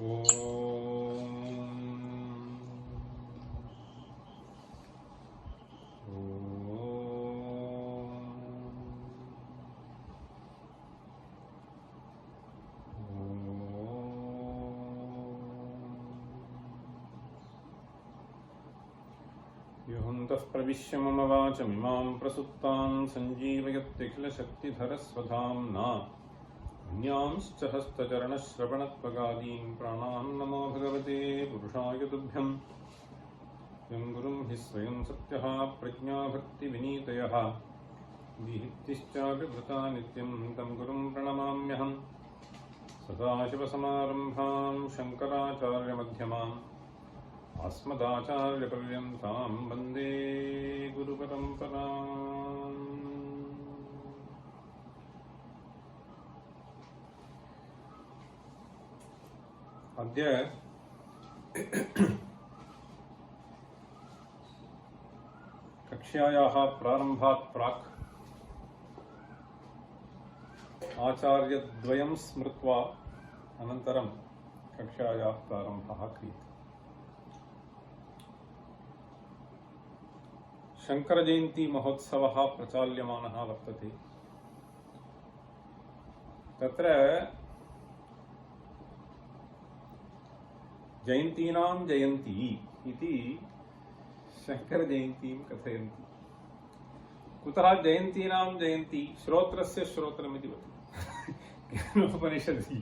युहन्तः प्रविश्य मम वाचमिमां प्रसुप्तां सञ्जीवयत्यखिलशक्तिधरस्वधाम्ना अन्यांश्च हस्तचरणश्रवणत्वगादीन् प्राणान् नमो भगवते पुरुषाय तुभ्यं यं गुरुं हि स्वयं सत्यः प्रज्ञाभक्तिविनीतयः विहित्तिश्चाभिभृता नित्यं तं गुरुं प्रणमाम्यहम् सदाशिवसमारम्भां शङ्कराचार्यमध्यमाम् अस्मदाचार्यपर्यन्तां वन्दे गुरुपरम्पराम्। अद्य कक्ष्यायाः प्रारम्भात् प्राक् आचार्यद्वयं स्मृत्वा अनन्तरं कक्ष्यायाः प्रारम्भः क्रियते। शंकरजयंती महोत्सवः प्रचाल्यमानः वर्तते। तत्र जयन्तीनां जयन्ती इति शंकरजयन्तीं कथयन्ति। कुतः जयन्तीनां जयन्ती? श्रोत्रस्य श्रोत्रमिति वदति उपनिषदि।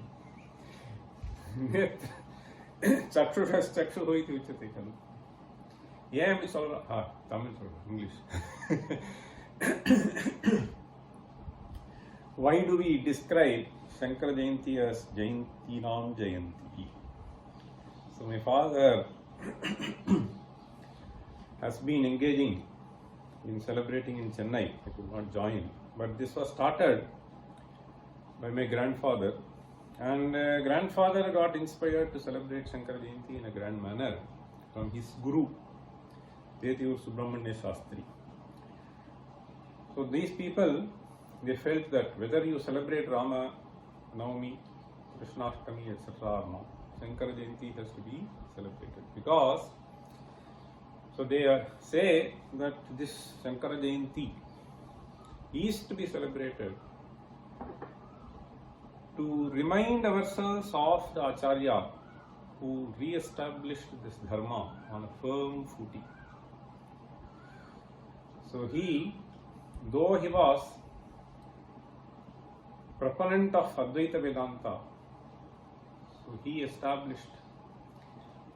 चक्षुषश्चक्षुः इति उच्यते खलु। ஏன் சொல்றேன்? தமிழ் சொல்றேன், English. Why do we describe Shankara Jayanti as Jayantinam Jayanti? So my father has been engaging in celebrating in Chennai. I could not join, but this was started by my grandfather, and grandfather got inspired to celebrate Shankara Jayanti in a grand manner from his guru, Tetiyur Subramanya Shastri. So these people, they felt that whether you celebrate Rama Navami, Krishnashtami, etc. or not, Shankara Jayanti has to be celebrated, because so they say that this Shankara Jayanti is to be celebrated to remind ourselves of the Acharya who re-established this dharma on a firm footing. So he, though he was proponent of Advaita Vedanta, so he established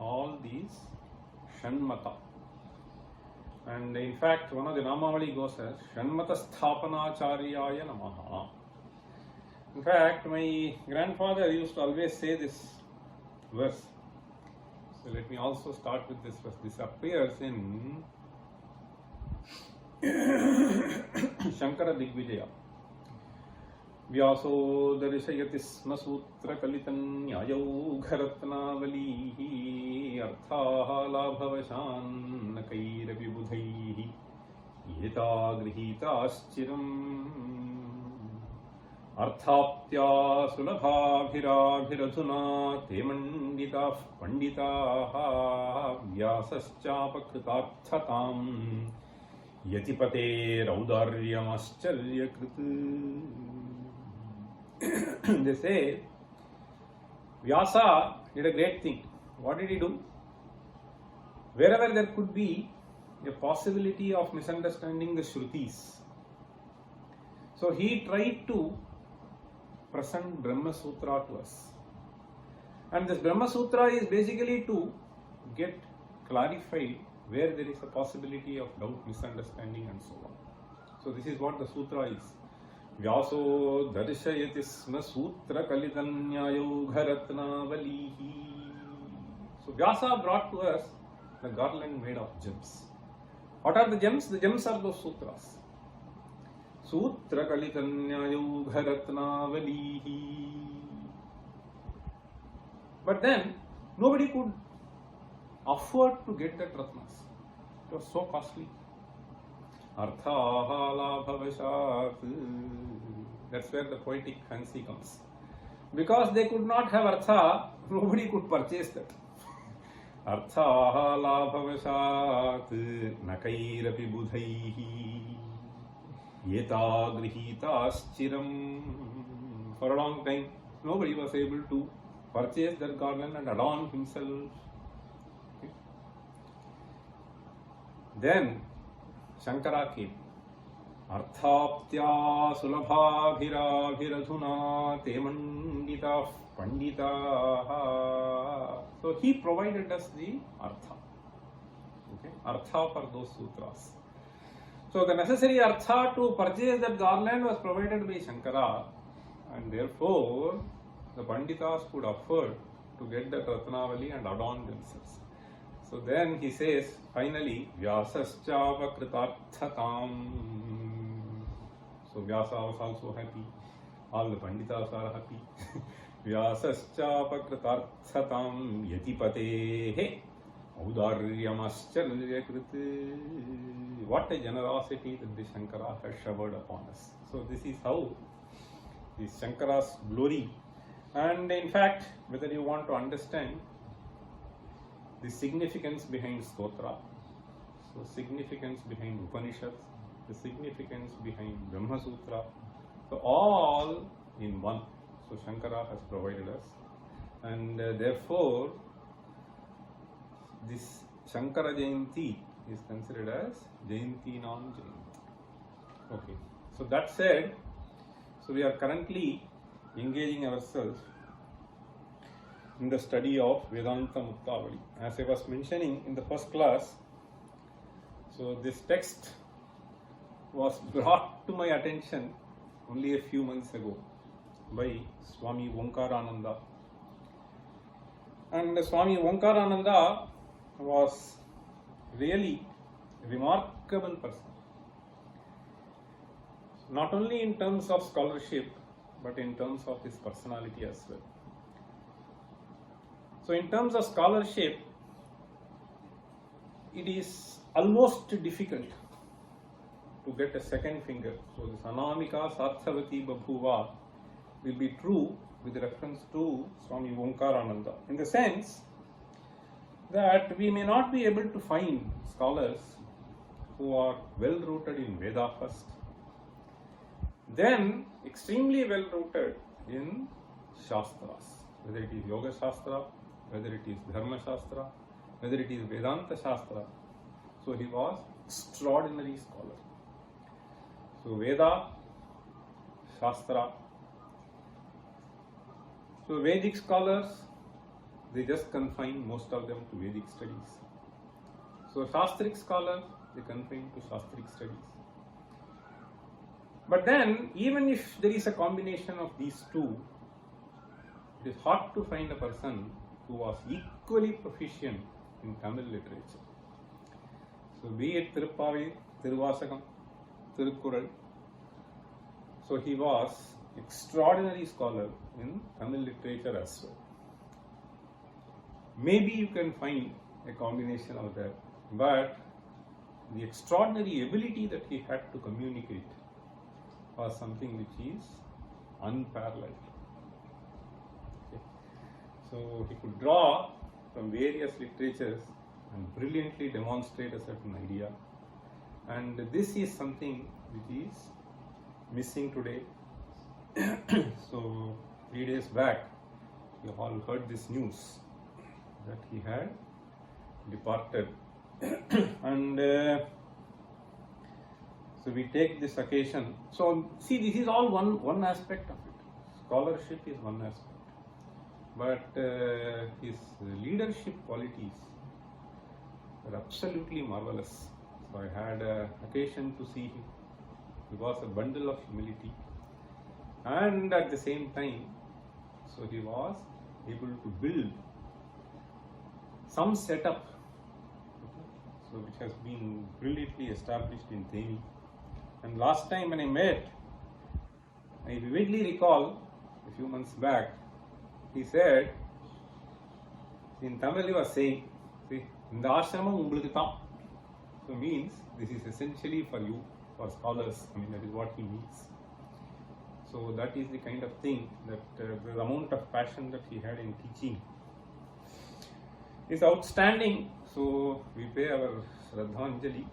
all these Shanmata. And in fact, one of the Namavali goes as Shanmata Sthapanacharya Namaha. In fact, my grandfather used to always say this verse. So let me also start with this verse. This appears in Shankara Digvijaya. Vyaso darshayati sma sutra kalitan nyayogharatnavalihi arthaha labhavashan nakairapi budhaihi yeta grihitaaschiram arthaptya sulabhabhirabhiradhuna te manditah panditaha vyasaschapakritaarthatam Yatipate Raudaryamascharyakrut. They say Vyasa did a great thing. What did he do? Wherever there could be a possibility of misunderstanding the Shrutis, so he tried to present Brahma Sutra to us. And this Brahma Sutra is basically to get clarified where there is a possibility of doubt, misunderstanding and so on. So this is what the sutra is. Vyaso darshayati sma sutra kalidanyayogharatnavalihi. So Vyasa brought to us the garland made of gems. What are the gems? The gems are those sutras. Sutra kalidanyayogharatnavalihi. But then nobody could afford to get that ratnas. It was so costly. Arthaha labhavashat. That's where the poetic fancy comes. Because they could not have artha, nobody could purchase that. Arthaha labhavashat nakairapi budhaihi yeta grihitaschchiram. For a long time, nobody was able to purchase that garland and adorn himself. Okay. Then Shankara came. Arthaptya sulabhabhiradhuna te mandita pandita. So he provided us the artha. Okay, artha for those sutras. So the necessary artha to purchase that garland was provided by Shankara, and therefore the panditas could afford to get that Ratnavali and adorn themselves. So then he says, finally, Vyasascha kritarthatam. So Vyasa was also happy. All the Panditas are happy. Vyasascha kritarthatam yatipatehe audaryamascharyakrit. What a generosity that the Shankara has showered upon us. So this is how is Shankara's glory. And in fact, whether you want to understand the significance behind Stotra, so significance behind Upanishads, the significance behind Brahma Sutra, so all in one. So Shankara has provided us, and therefore this Shankara Jayanti is considered as Jayanti Nam Jayanti. Okay, so that said, so we are currently engaging ourselves in the study of Vedanta Muktavali. As I was mentioning in the first class, so this text was brought to my attention only a few months ago by Swami Omkarananda. And Swami Omkarananda was really a remarkable person, not only in terms of scholarship, but in terms of his personality as well. So in terms of scholarship, it is almost difficult to get a second finger. So this Anamika Sarthavati Babhuva will be true with reference to Swami Omkarananda, in the sense that we may not be able to find scholars who are well rooted in Veda first, then extremely well rooted in Shastras, whether it is Yoga Shastra, whether it is Dharma Shastra, whether it is Vedanta Shastra. So he was extraordinary scholar. So Veda, Shastra. So Vedic scholars, they just confine most of them to Vedic studies. So Shastric scholars, they confine to Shastric studies. But then, even if there is a combination of these two, it is hard to find a person who was equally proficient in Tamil literature. So be it Tiruppavi, Tiruvasakam, Tirukkural. So he was extraordinary scholar in Tamil literature as well. Maybe you can find a combination of that, but the extraordinary ability that he had to communicate was something which is unparalleled. Okay. So he could draw from various literatures and brilliantly demonstrate a certain idea, and this is something which is missing today. So 3 days back, you all heard this news that he had departed. And so we take this occasion. So see, this is all one aspect of it. Scholarship is one aspect, but his leadership qualities are absolutely marvelous. So I had occasion to see him. He was a bundle of humility, and at the same time, so he was able to build some setup, so which has been brilliantly established in Theni. And last time when I met, I vividly recall a few months back, he said, in Tamil he was saying, see, இந்த ஆசிரமம் உங்களுக்கு தான். So means this is essentially for you, for scholars. I mean, that is what he means. So So that is the kind of thing that the amount of passion that he had in teaching is outstanding. So we pay our Shraddhanjali.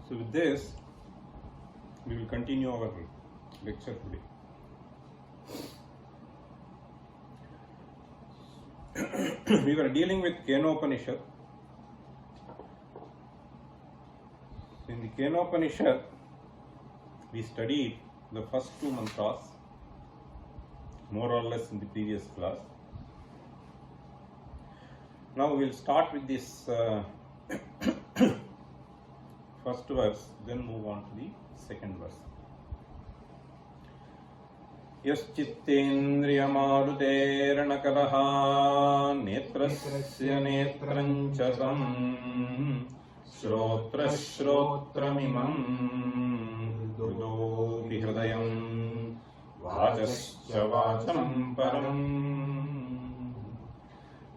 So with this, we will continue our lecture today. We were dealing with Kenopanishad. In the Kenopanishad, we studied the first two mantras, more or less in the previous class. Now we will start with this first verse, then move on to the second verse. Yaschitendriyamaruteranakalaha netrasya netrancha tam shrotrashrottramimam dudopi hridayam vachascha vacham param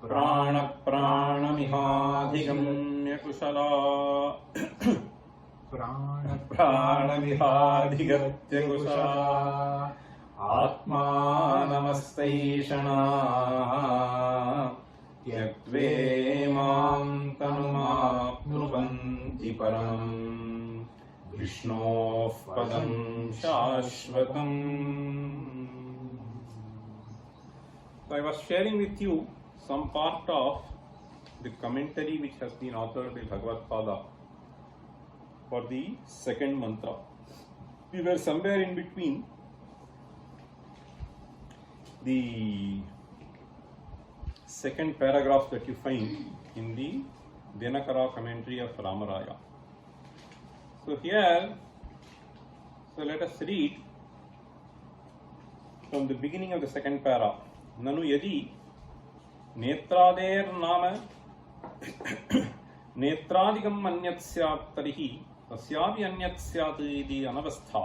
prana pranamihadhigamya kushala प्राणविहाधिगत्य कुशला आत्मानमस्तैषणा त्यक्त्वेमां तनुमाप्नुवन्ति परं विष्णोः पदं शाश्वतम्. So I was sharing with you some part of the commentary which has been authored by Bhagavad Pada for the second mantra. We were somewhere in between the second paragraph that you find in the Dinakara commentary of Ramaraya. So here, let us read from the beginning of the second para. Nanu yadi netrader nama नेत्रादिकम् अन्यत् स्यात् तर्हि तस्यापि अन्यत् स्यात् इति अनवस्था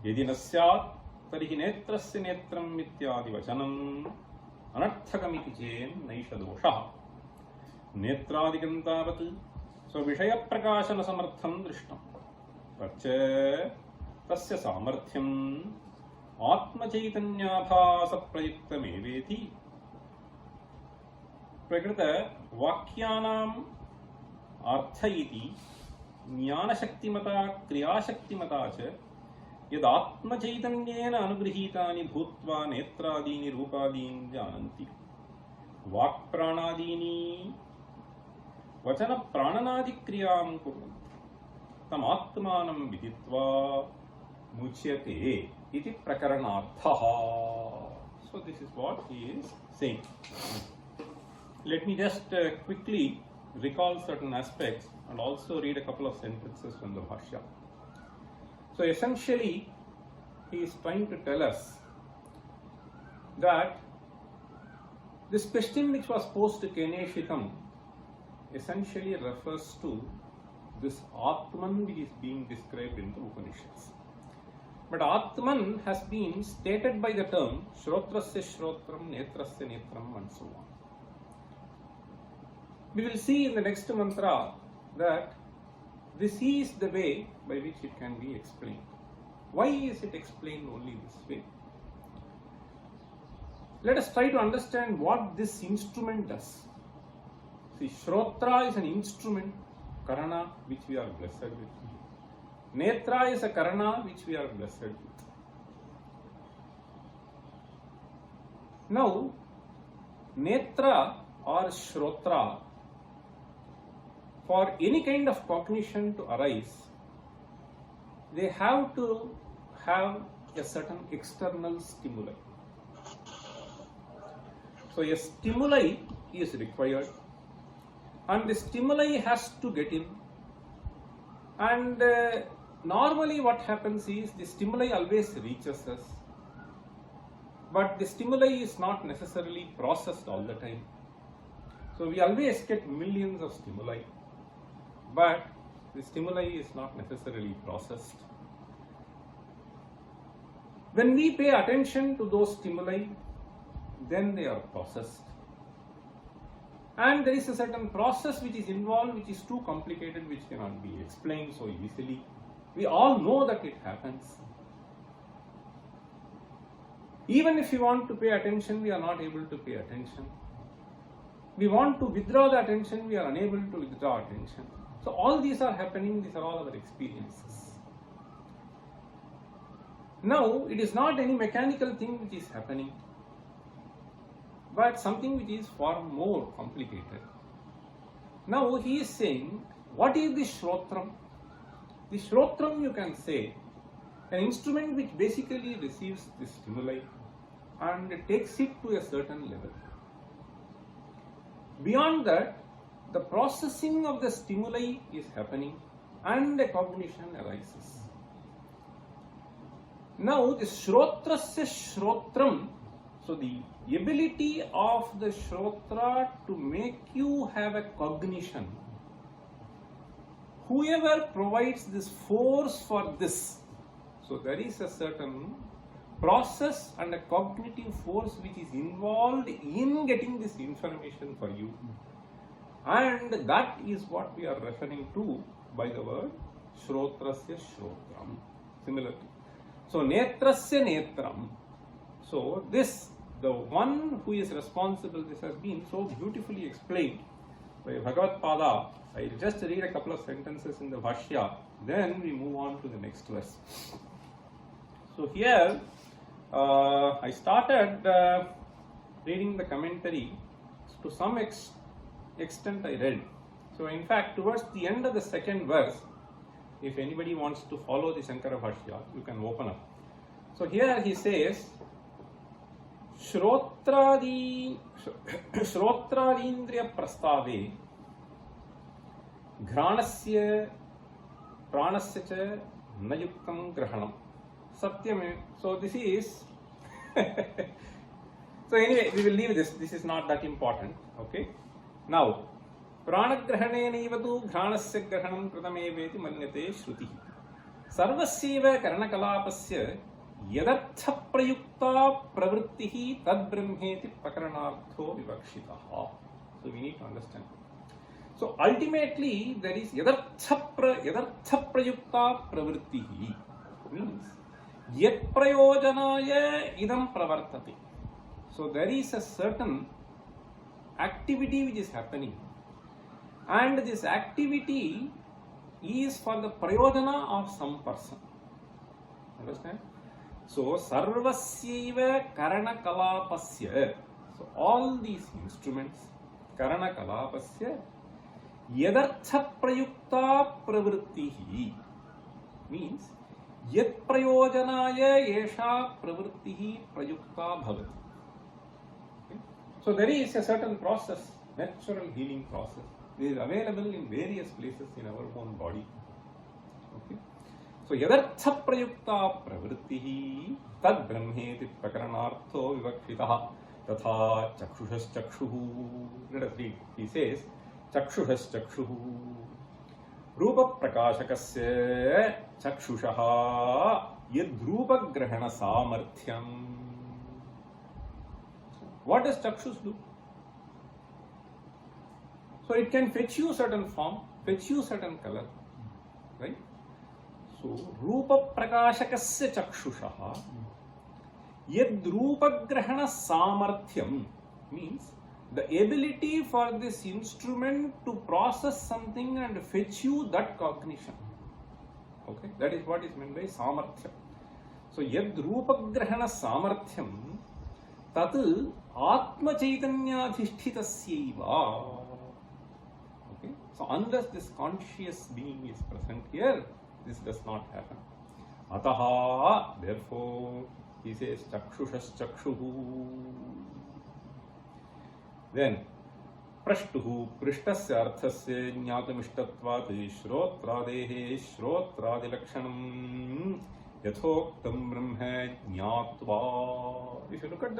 यदि न स्यात् तर्हि नेत्रस्य नेत्रम् इत्यादि वचनम् अनर्थकमिति चेन् नैष दोषः. नेत्रादिकं तावत् स्वविषयप्रकाशनसमर्थं दृष्टम् तच्च तस्य सामर्थ्यम् आत्मचैतन्याभासप्रयुक्तमेवेति. प्रकृतवाक्यानाम् अर्थ इति ज्ञानशक्तिमता क्रियाशक्तिमता च यदात्मचैतन्येन अनुगृहीतानि भूत्वा नेत्रादीनि रूपादीनि जानन्ति. वाक्प्राणादीनि वचनप्राणनादिक्रियां कुर्वन्ति तमात्मानं विदित्वा मुच्यते इति प्रकरणार्थः. So this is what he is saying. Let me just quickly recall certain aspects and also read a couple of sentences from the Bhashya. So essentially, he is trying to tell us that this question which was posed to Keneshitam essentially refers to this Atman which is being described in the Upanishads. But Atman has been stated by the term Shrotrasya Shrotram, Netrasya Netram and so on. We will see in the next mantra that this is the way by which it can be explained. Why is it explained only this way? Let us try to understand what this instrument does. See, Shrotra is an instrument, Karana, which we are blessed with. Netra is a Karana, which we are blessed with. Now, Netra or Shrotra, for any kind of cognition to arise, they have to have a certain external stimuli. So a stimuli is required and the stimuli has to get in, and normally what happens is the stimuli always reaches us, but the stimuli is not necessarily processed all the time. So we always get millions of stimuli, but The stimuli is not necessarily processed. When we pay attention to those stimuli, then they are processed. And there is a certain process which is involved, which is too complicated, which cannot be explained so easily. We all know that it happens. Even if we want to pay attention, we are not able to pay attention. We want to withdraw the attention, we are unable to withdraw attention. So all these are happening, these are all our experiences. Now, it is not any mechanical thing which is happening, but something which is far more complicated. Now, he is saying, what is the Shrotram? The Shrotram, you can say, an instrument which basically receives the stimuli and takes it to a certain level. Beyond that, the processing of the stimuli is happening and a cognition arises. Now, the Shrotrasya Shrotram, so the ability of the Shrotra to make you have a cognition, whoever provides this force for this, so there is a certain process and a cognitive force which is involved in getting this information for you, and that is what we are referring to by the word Shrotrasya Shrotram. Similarly, so Netrasya Netram, so this, the one who is responsible, this has been so beautifully explained by Bhagavad Pada. I will just read a couple of sentences in the Bhashya, then we move on to the next verse. So here, I started reading the commentary. To some extent I read. So in fact, towards the end of the second verse, if anybody wants to follow the Shankara Bhashya, you can open up. So here he says, Shrotradindriya prastave Granasya Pranasya cha Nayuktam Grahanam Satyame. So this is so anyway, we will leave this. This is not that important. Okay. Now, Pranagrahanenivatu Granasya Grahanam Pratameveti Manyate Shruti Sarvasyeva Karanakalapasya Yadartha Prayukta Pravrittihi Tad Brahmeti Prakaranartho Vivakshitaha. So we need to understand. So ultimately there is Yadartha Prayukta Pravrittihi means Yat Prayojanaya Idam Pravartati. So there is a certain activity which is happening, and this activity is for the prayojana of some person. Understand? So Sarvasyeva Karana Kalapasya. So all these instruments, Karana Kalapasya Yadartha Prayukta Pravrittihi means Yat Prayojanaya Yesha Pravrittihi Prayukta Bhavati. So there is a certain process, natural healing process. It is available in various places in our own body. Okay. So yadartha prayukta pravrittihi tad brahmeti prakaranartho vivakshitaha tatha chakshushas chakshuhu. Let us read. He says chakshushas chakshuhu rupa prakashakasya chakshushaha yadrupa grahana samarthyam. What does Chakshus do? So it can fetch you certain form, fetch you certain color, right? So Rupa Prakashakasya Chakshushaha Yadrupa Grahana Samarthyam means the ability for this instrument to process something and fetch you that cognition. Okay, that is what is meant by Samarthyam. So Yadrupa Grahana Samarthyam Tat Atma Chaitanyadhishthitasyaiva. Okay, so unless this conscious being is present here, this does not happen. Ataha, therefore, he says Chakshushas Chakshuhu. Then Prashtuhu Prishtasya Arthasya Jnatamishtatvat Shrotradehe Shrotradilakshanam Yathoktam Brahma Jnatva. If you look at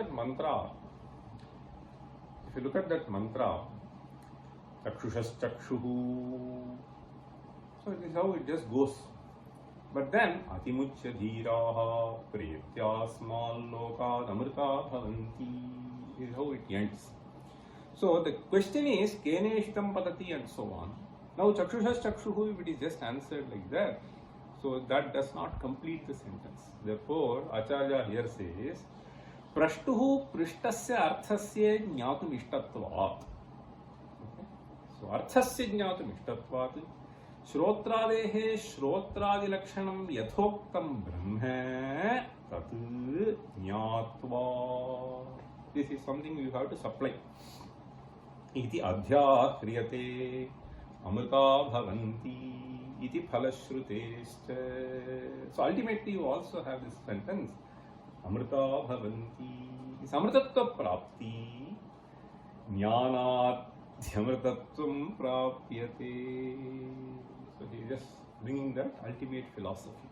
that mantra, Chakshushas Chakshuhu, So this is how it just goes. But then, atimuchya dhiraha pretyasmal amrita bhavanti. This is how it ends. So the question is, keneshtam padati and so on. Now, chakshushas chakshuhu, if it is just answered like that, so that does not complete the sentence. Therefore, Acharya here says, prashtuhu prishtasya arthasya jnatum ishtatvat. Okay? So, arthasya jnatum ishtatvat. Shrotradehe shrotradi lakshanam yathoktam brahma tat jnatva. This is something you have to supply. Iti adhya kriyate amrita bhavanti iti phalashrutescha. So ultimately you also have this sentence, amrita bhavanti. This amritattva prapti jnanadhyamritattvam prapyate. So he is just bringing that ultimate philosophy.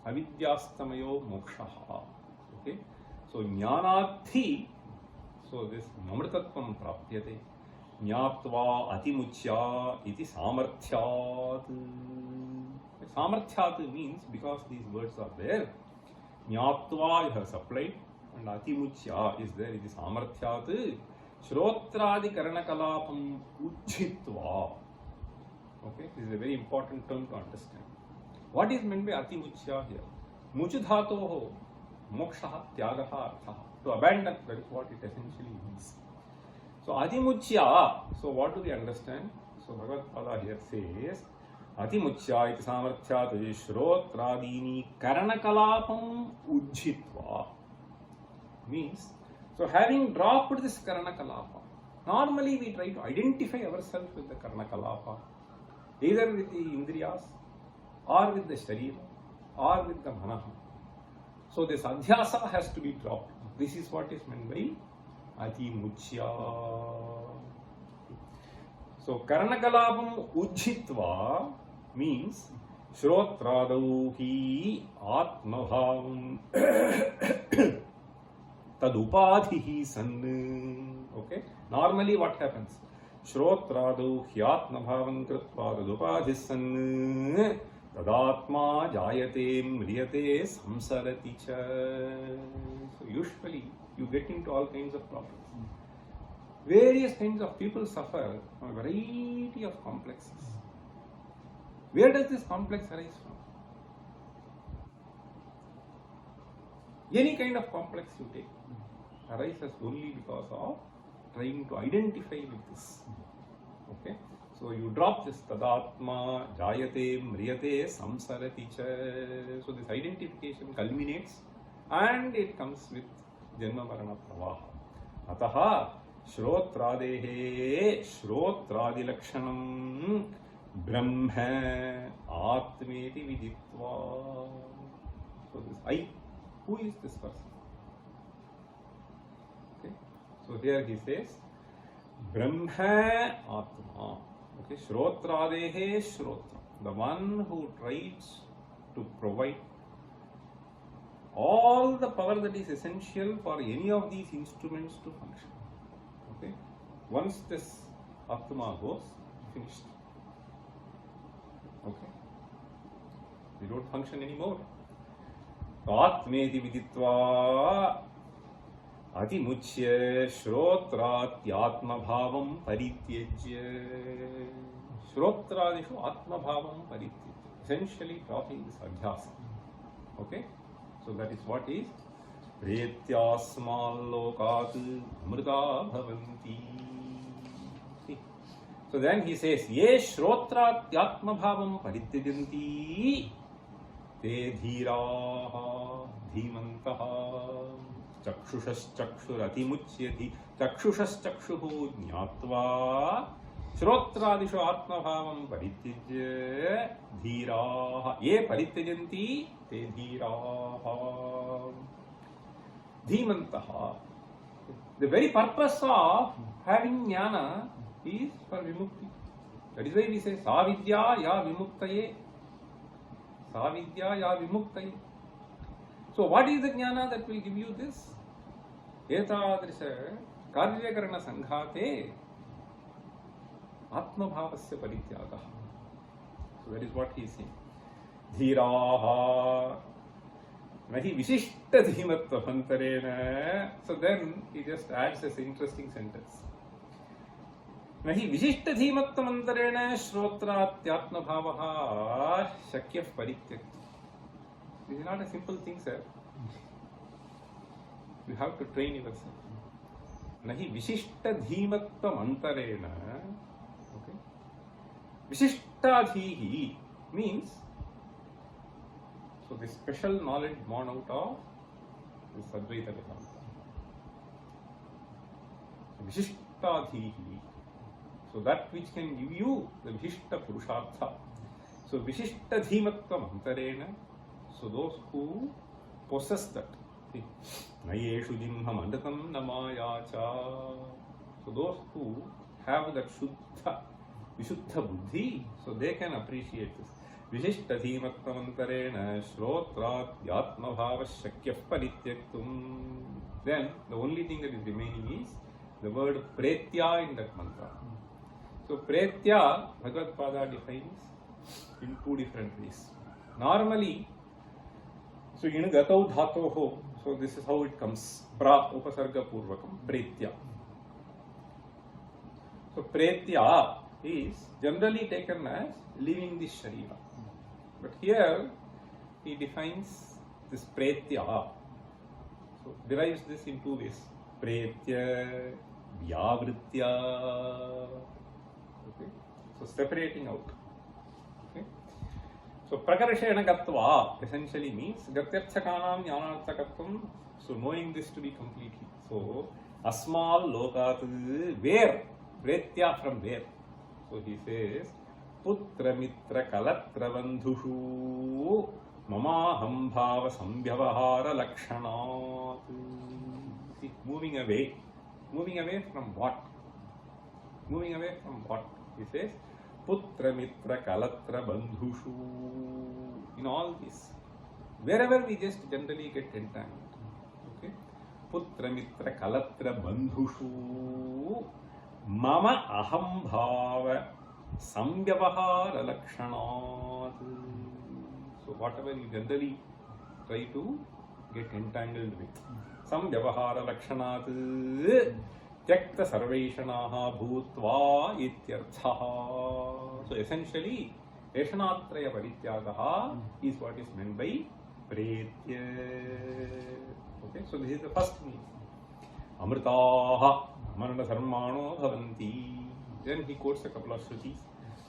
Avidyastamayo mokshaha. Okay. So jnanadhi. So this amritattvam prapyate. Jnatva atimuchya iti samarthyat. Samarthyat means because these words are there, jnatva you have supplied and atimuchya is there, it is samarthyat. Shrotradi karanakalapam ujjitva. Okay, this is a very important term to understand. What is meant by atimuchya here? Muchidhatoho moksha tyagaha artha. To abandon, that is what it essentially means. So atimuchya, so what do we understand? So Bhagavad Pada here says, atimuchya iti samarthyat shrotradini karanakalapam ujjitva. Means, so having dropped this karanakalapa, normally we try to identify ourselves with the karanakalapa, either with the indriyas, or with the sharira, or with the manaha. So this adhyasa has to be dropped. This is what is meant by atimuchya. So karanakalapam ujjitva means shrotradau hi atmabhavam tadupadhihi san. Okay, normally what happens? Shrotradau hi atmabhavam kritva tadupadhihi san tadatma jayate mriyate samsarati cha. So usually you get into all kinds of problems. Various kinds of people suffer from a variety of complexes. Where does this complex arise from? Any kind of complex you take arises only because of trying to identify with this. Okay? So you drop this tadatma jayate mriyate samsarati cha. So this identification culminates and it comes with Janma Marana Pravaha. Ataha Shrotradehe Shrotradi Lakshanam Brahma Atmeti Viditva. So this I, who is this person? Okay. So here he says Brahma Atma. Okay. Shrotradehe Shrotra. The one who tries to provide all the power that is essential for any of these instruments to function. Okay, once this Atma goes, finished. Okay, we don't function anymore. Atmeti viditva atimuchya shrotratyatma bhavam parityajya. Shrotradishu atma bhavam parityajya. Essentially dropping this adhyasa. Okay. So that is what is pretyasmal lokat amrita bhavanti. So then he says, ye shrotratyatma bhavam parityajanti te dhiraha dhimantaha chakshushas chakshuratimuchyati chakshushas chakshuhu jnatva Shrotrādishu atmabhavam parityajya dhīrāha. Ye parityajanti te dhīrāha. Dhimantaha. The very purpose of having jnana is for vimukti. That is why we say savidya ya vimuktaye. Savidya ya vimuktaye. So what is the jnana that will give you this? Etādrisha karyakarana sanghāte Atma bhavasya parityagaha. So So that is what he is saying. Dhiraha nahi vishishta dhimatva antarena. So then he just adds this interesting sentence. Nahi vishishta dhimatva antarena shrotratyatma bhavaha shakyah parityakti. This is not a simple thing, sir. You have to train yourself. Nahi vishishta dhimatva antarena. Okay. Vishishta dhihi means, so this special knowledge born out of this Advaita Vedanta. Vishishta dhihi. So that which can give you the Vishishta Purushartha. So Vishishta dhimatva antarena. So those who possess that. Nayeshu jimham andatam namayacha. So those who have that Shuddha, Vishuddha Buddhi, so they can appreciate this. Vishishta dhimatvamantarena shrotrat yatma bhava shakyah parityaktum. Then the only thing that is remaining is the word pretya in that mantra. So pretya, Bhagavad Pada defines in two different ways. Normally, so in gatau dhatoho, so this is how it comes. Pra upasarga purvakam, pretya. So pretya is generally taken as leaving this sharira. But here he defines this pretya. So derives this in two ways. Pretya, vyavritya. Okay. So separating out. Okay. So prakarshena gatva essentially means gatyarthakanam jnanarthakatvam. So knowing this to be completely. So asmal lokat, where? Pretya from where? So he says putra mitra kalatra bandhushu mamaham bhava samvyavahara lakshanat. See, moving away. Moving away from what? Moving away from what? He says putra mitra kalatra bandhushu. In all this, wherever we just generally get entangled. Okay? Putra mitra kalatra bandhushu mama aham bhava samvyavahara lakshanat. So whatever you generally try to get entangled with, samvyavahara lakshanat tyakta sarveshanaha bhutva ityarthaha. So essentially eshanatraya parityagaha is what is meant by pretya. Okay, so this is the first meaning. Amritaha marana sarmano bhavanti. Then he quotes a couple of shrutis.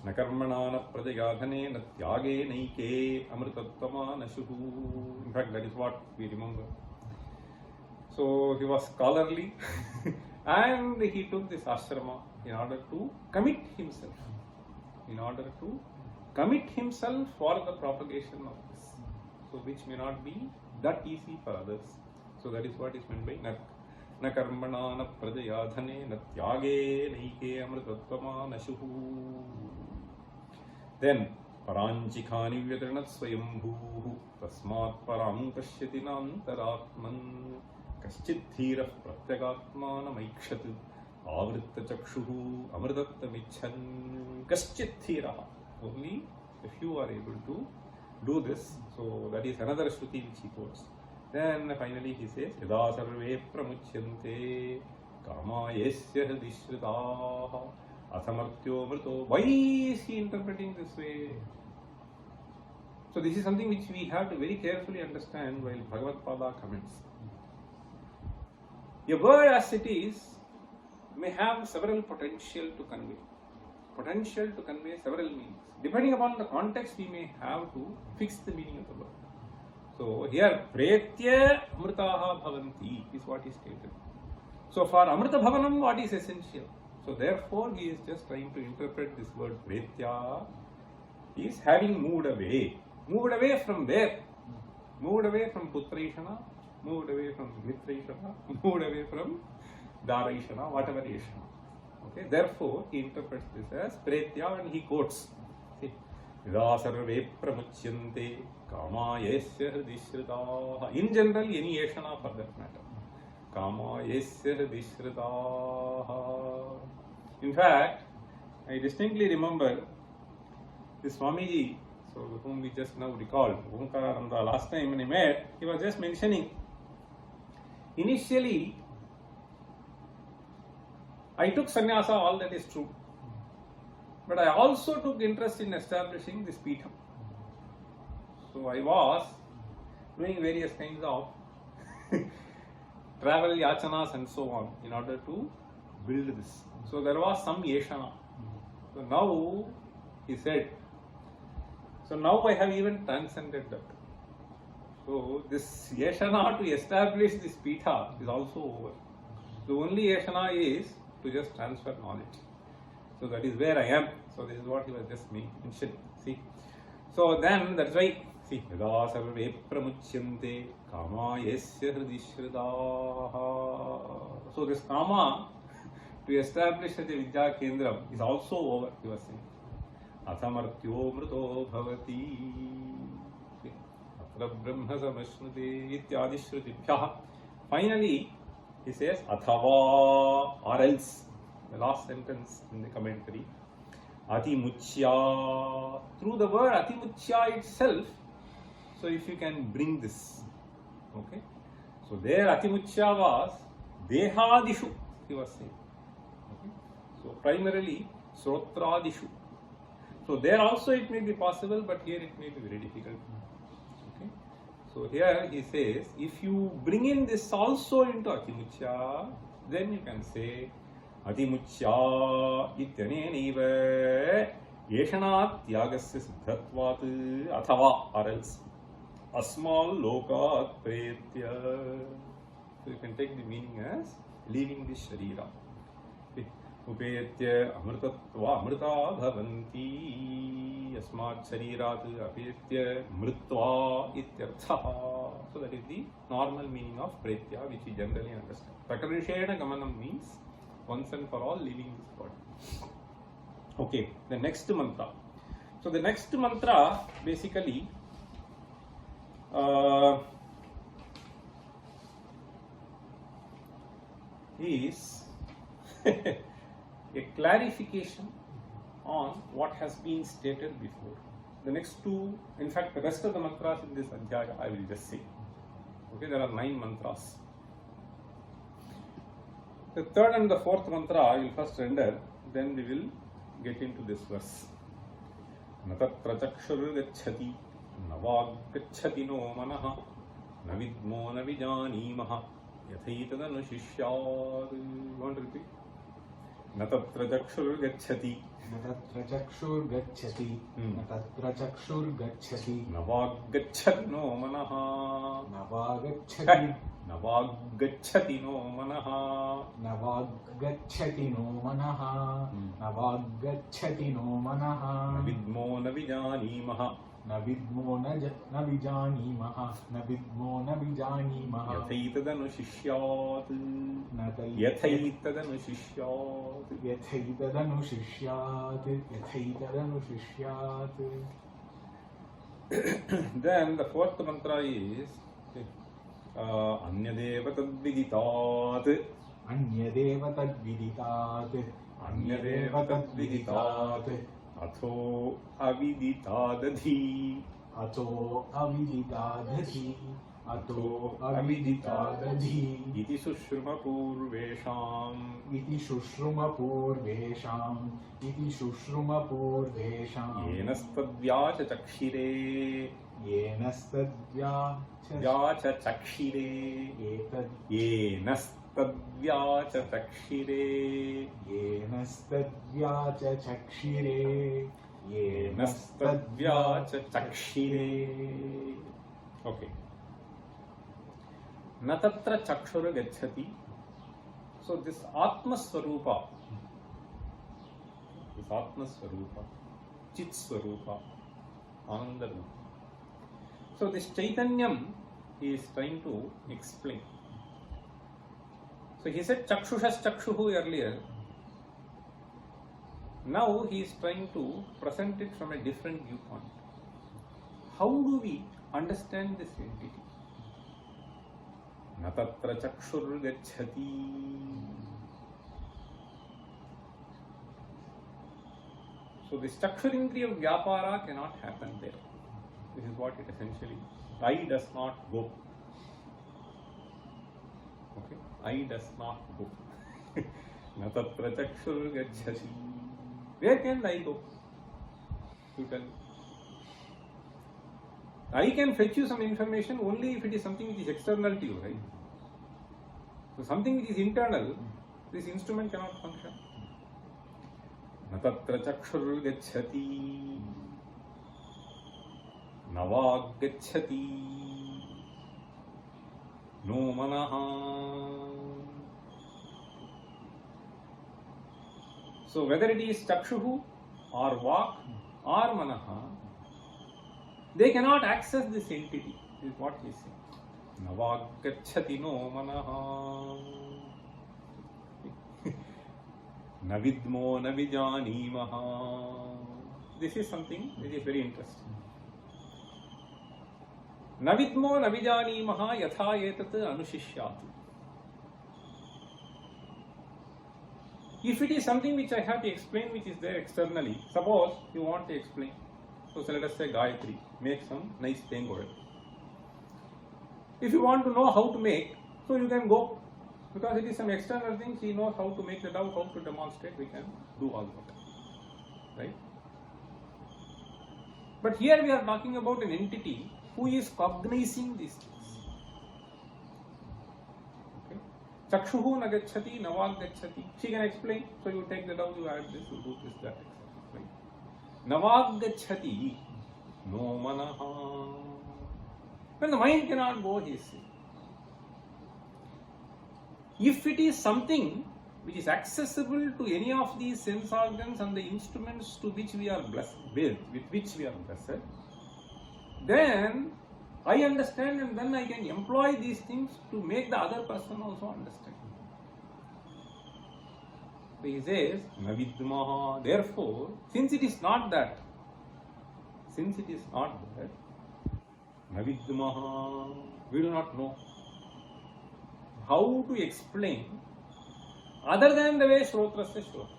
Na karmana na prajayadhane na tyage naike amritattama nashuhu. In fact, that is what we remember. So he was scholarly and he took this ashrama in order to commit himself. In order to commit himself for the propagation of this. So which may not be that easy for others. So that is what is meant by na karmana na prajayadhane na tyage naike amritattama nashuhu. Then paranchikhani vyatranat swayambhuhu tasmat parang pashyati nantaratman kaschit dhira pratyagatmana maikshat avritta chakshuhu amritattamichan kaschit dhira. Only if you are able to do this. So that is another shruti which he quotes. Then finally he says yada sarve pramuchyante kama yasya hridishritaha athamartyo mrito. Why is he interpreting this way? So this is something which we have to very carefully understand while Bhagavad Pada comments. A word as it is may have several potential to convey. Potential to convey several meanings. Depending upon the context, we may have to fix the meaning of the word. So here, pretya amritaha bhavanti is what is stated. So for amrita bhavanam, what is essential? So therefore, he is just trying to interpret this word pretya is having moved away. Moved away from where? Moved away from putraishana, moved away from mitraishana, moved away from daraishana, whatever ishana. Okay, therefore, he interprets this as pretya and he quotes. See, yada sarve pramuchyante kama yasya hridishritaha. In general, any yeshana for that matter. Kama yasya hridishritaha. In fact, I distinctly remember this Swamiji, so whom we just now recalled, Omkarananda, last time when he met, he was just mentioning, initially, I took sannyasa, all that is true. But I also took interest in establishing this Peetham. So I was doing various kinds of travel yachanas and so on in order to build this. So there was some yeshana. So now, he said, so now I have even transcended that. So this yeshana to establish this Peetha is also over. The only yeshana is to just transfer knowledge. So that is where I am. So this is what he was just mentioning. See. So then that's why, see, yada sarve pramuchyante kama yasya hridi shridaha. So this kama to establish such a vidya kendram is also over, he was saying. Athamartyo mruto bhavati atra brahma samashnute ityadi shrutibhyah. Finally, he says athava, or else. The last sentence in the commentary, atimuchya, through the word atimuchya itself. So if you can bring this, okay. So there atimuchya was dehadishu, he was saying. Okay. So primarily srotradishu. So there also it may be possible, but here it may be very difficult. Okay. So here he says, if you bring in this also into atimuchya, then you can say Atimuchya ityanenaiva yeshanat yagasya siddhatvat athava, or else asmal lokat pretya. So you can take the meaning as leaving this sharira. Upetya amritatva amrita bhavanti asmat sharirat apetya mritva ityartha. So that is the normal meaning of pretya, which we generally understand. Prakarishena gamanam means once and for all leaving this body. Okay, the next mantra. So the next mantra basically is a clarification on what has been stated before. The next two, in fact, the rest of the mantras in this adhyaya I will just say. Okay, there are 9 mantras. The third and the fourth mantra I will first render, then we will get into this verse. Natatra chakshur gacchati navag gacchati no manaha navidmo navijanīmaha yathaitada nushishyād. You want to repeat? Natatra chakshur gacchati natatra chakshur gacchati natatra chakshur gacchati navag gacchati no manaha navagacchati navagacchati no manaha navagacchati no manaha navagacchati no manaha navidmo navijanīmaha navidmo navijanīmaha navidmo navijanīmaha yathaitada nushishyād yathaitada nushishyād yathaitada nushishyād yathaitada nushishyād. Then the fourth mantra is Anyadeva tadviditat. Anyadeva tadviditat. Anyadeva tadviditat. Atho aviditadadhi. Ato aviditadadhi. Ato aviditadadhi. Iti sushruma purvesham. Iti sushruma purvesham. Iti sushruma purvesham. Yenastadvyacha chakshire. Yenastadvyacha chakshire. Yenastadvyacha chakshire. Yenastadvyacha chakshire. Yenastadvyacha chakshire. Okay. Natatra chakshura gacchati. So this Atma Swarupa, Chit Swarupa, Ananda Rupa. So this Chaitanyam he is trying to explain. So he said Chakshushas Chakshuhu earlier. Now he is trying to present it from a different viewpoint. How do we understand this entity? Natatra chakshur gacchati. So this Chakshurindriya Vyapara cannot happen there. This is what it essentially is. I does not go. Okay? I does not go. Na tatra chakshur gacchati. Where can I go? You tell me. I can fetch you some information only if it is something which is external to you, right? So something which is internal, this instrument cannot function. Na tatra chakshur gacchati, na vag gacchati, no manaha. So whether it is chakshuhu or vak or manaha, they cannot access this entity, is what he is saying. Na vag gacchati no manaha. Na vidmo na vijanimaha. This is something which is very interesting. Na vidmo na vijanimaha yatha etat anushishyat. If it is something which I have to explain, which is there externally, suppose you want to explain. So let us say Gayatri, make some nice tengoil. If you want to know how to make, so you can go. Because it is some external things, he knows how to make the dough, how to demonstrate, we can do all that. Right? But here we are talking about an entity who is cognizing these things. Okay? Chakshuhu na gacchati, navag gacchati. She can explain. So you take the dough, you add this, you do this, that, etc. Right? Navag gacchati, no manaha. When the mind cannot go, he is saying. If it is something which is accessible to any of these sense organs and the instruments to which we are blessed with which we are blessed, then I understand and then I can employ these things to make the other person also understand. So he says, Navidmaha. Therefore, since it is not that, Navidmaha, we do not know how to explain other than the way Shrotrasya Shrotra.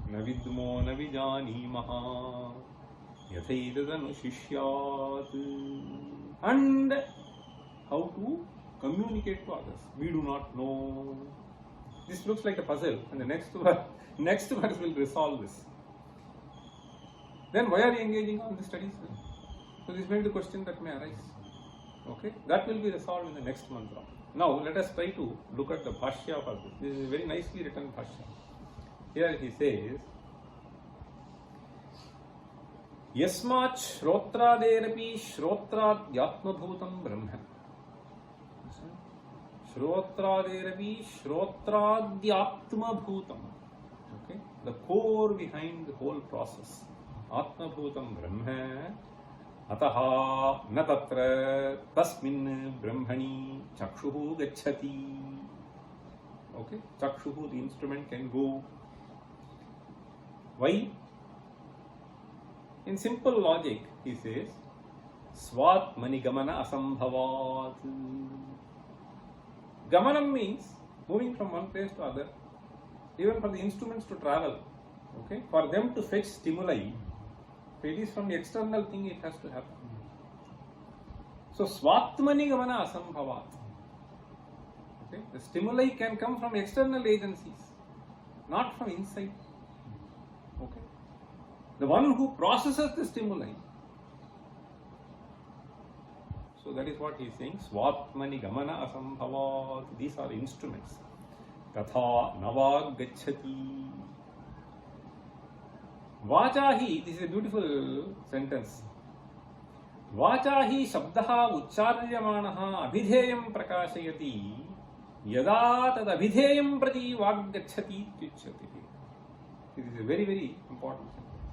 Navidmo navijanimaha yathaidatanu shishyat. And how to communicate to others. We do not know. This looks like a puzzle, and the next verse will resolve this. Then why are you engaging on the studies? So this may be the question that may arise. Okay, that will be resolved in the next mantra. Now let us try to look at the bhashya for this. This is a very nicely written bhashya. Here he says, Yasmat shrotraderaphi shrotradyatmabhutam brahman. Shrotraderaphi shrotradyatmabhutam. Okay, the core behind the whole process. Atmabhutam brahma. Ataha na tatra tasmin brahmani chakshuhu gacchati. Okay, chakshuhu, the instrument, can go. Why? In simple logic, he says, swatmani gamana asambhavat. Gamanam means moving from one place to other. Even for the instruments to travel, okay, for them to fetch stimuli, if it is from the external thing, it has to happen. So swatmani gamana asambhavat. Okay, the stimuli can come from external agencies, not from inside. Okay, the one who processes the stimuli. So that is what he is saying. Swatmani gamana asambhavat. These are instruments. Tatha navag gacchati. Vachahi, this is a beautiful sentence. Vachahi shabdaha uccharyamanaha abhidheyam prakashayati yada tad abhidheyam prati vag gacchati tyuchyati. This is a very, very important sentence.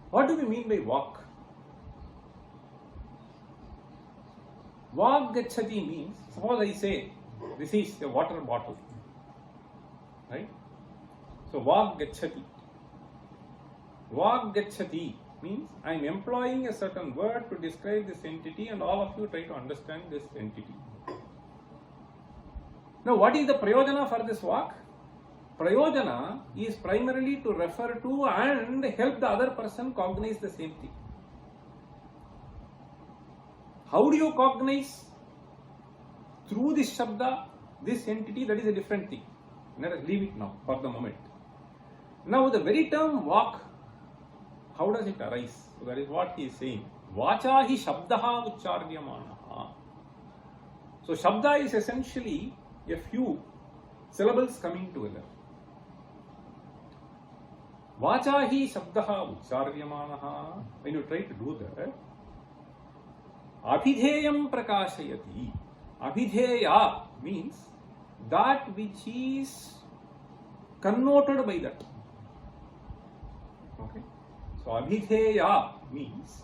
What do we mean by vak? Vag gacchati means, suppose I say, this is a water bottle. Right? So vag gacchati. Vag gacchati means I am employing a certain word to describe this entity, and all of you try to understand this entity. Now what is the prayojana for this vak? prayojana is primarily to refer to and help the other person cognize the same thing. How do you cognize? Through this shabda, this entity, that is a different thing. Let us leave it now for the moment. Now the very term walk, how does it arise? So that is what he is saying. Vacha hi shabdaha uchcharyamanaha. So shabda is essentially a few syllables coming together. Vacha hi shabdaha uchcharyamanaha. When you try to do that, abhidheyam prakashayati. Abhidheya means that which is connoted by that. Okay. So abhidheya means,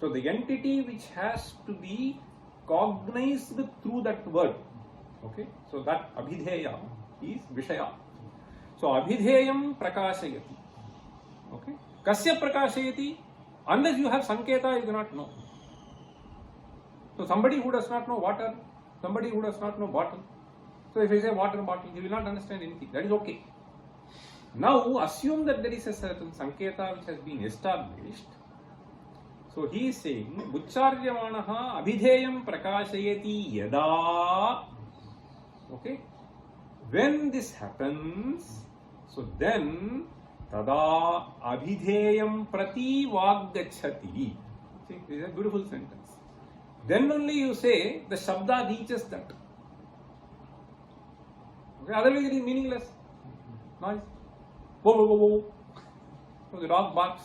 so the entity which has to be cognized through that word. Okay. So that abhidheya is vishaya. So abhidheyam prakashayati. Okay. Kasya prakashayati? Unless you have sanketa, you do not know. So somebody who does not know water, somebody who does not know bottle. So if I say water bottle, he will not understand anything. That is okay. Now assume that there is a certain sanketa which has been established. So he is saying, Uchcharyamanaha abhidheyam prakashayati yada. Okay. When this happens, so then tada abhidheyam prati vaggachati. See, this is a beautiful sentence. Then only you say the shabda reaches that. Okay, otherwise it is meaningless. Noise. Whoa, whoa, whoa, whoa. So the dog barks.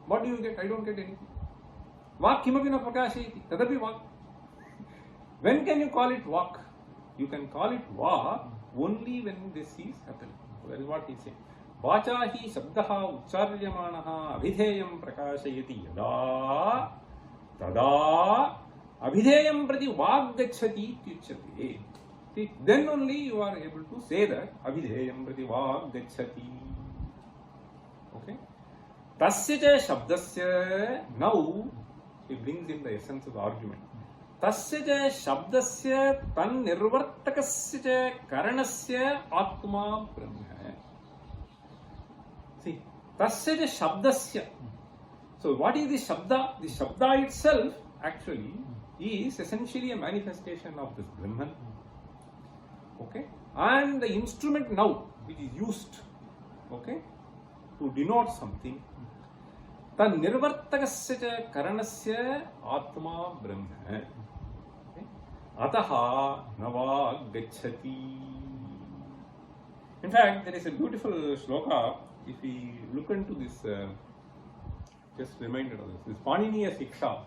What do you get? I don't get anything. Vak kimapi na prakashayati. Tadapi vak. When can you call it vak? You can call it vak only when this is happening. So that is what he is saying. Vacha hi shabdaha uchcharyamanaha abhidheyam prakashayati yada tada abhidheyam prati vaggachati ityuchyate. See, then only you are able to say that abhidheyam prati vaggachati. Okay. Tasya cha shabdasya. Now he brings in the essence of the argument. Tasya cha shabdasya tan nirvartakasya cha karanasya atma brahma. See, tasya cha shabdasya. So what is the shabda? The shabda itself actually is essentially a manifestation of this Brahman. Okay, and the instrument now which is used, okay, to denote something. Tan nirvartakasya cha karanasya atma brahma. Okay. Ataha nava gacchati. In fact, there is a beautiful shloka. If we look into this, just reminded of this. This Paniniya Siksha.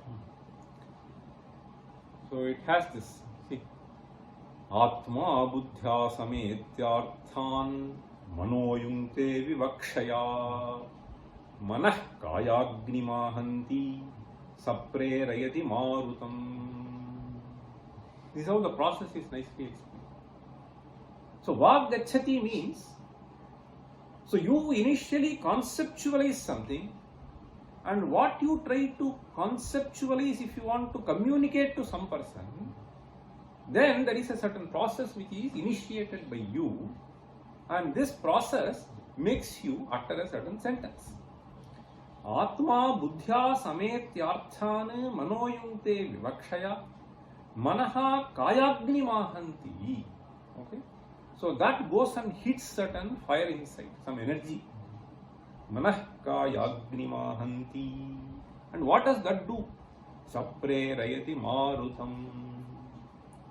So it has this. See, Atma buddhya sametyarthan manoyungte vivakshaya manah kayagni mahanti saprerayati marutam. This is how the process is nicely explained. So vag gacchati means, so you initially conceptualize something, and what you try to conceptualize, if you want to communicate to some person, then there is a certain process which is initiated by you, and this process makes you utter a certain sentence. Atma buddhya sametyarthan manoyungte vivakshaya manaha kayagni mahanti. Okay, so that goes and hits certain fire inside, some energy. Manah kayagni mahanti. And what does that do? Sapre rayati marutam.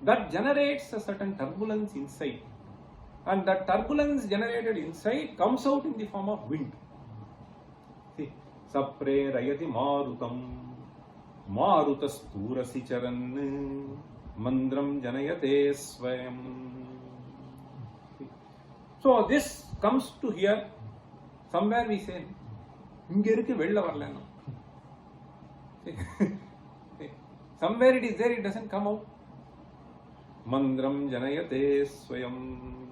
That generates a certain turbulence inside. And that turbulence generated inside comes out in the form of wind. See, sapre rayati marutam. Marutasturasi charan mandram janayate swayam. So this comes to here. Somewhere we say, somewhere it is there, it doesn't come out. Mandram janayate swayam